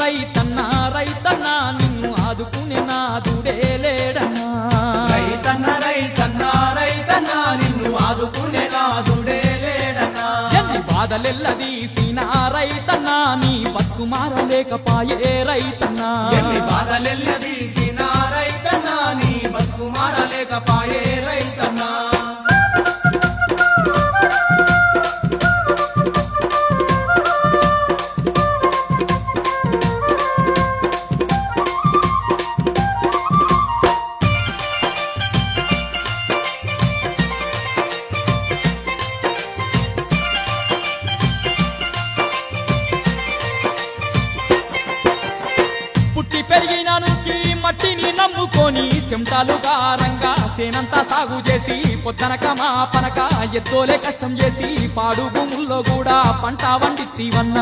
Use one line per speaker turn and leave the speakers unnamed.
రైతన్న రైతన్న నిన్ను ఆదుకునే నాదుడే లేడన్నా
రైతన్న రైతన్న రైతన్న నిన్ను ఆదుకునే నాదుడే లేడన్నా
ఎన్ని బాధలెల్లదీసిన రైతన్న నీ బతుకు మారలేకపాయే రైతన్న
ఎన్ని బాధలెల్లదీసిన రైతన్న నీ బతుకు మారలేకపాయే రైతన్న
పుట్టి పెరిగిన నుంచి మట్టిని నమ్ముకొని చెమటాలు గారంగా సేనంతా సాగు చేసి పొద్దనక మా పనక ఎత్తోలే కష్టం చేసి పాడు భూముల్లో కూడా పంట వండితివన్నా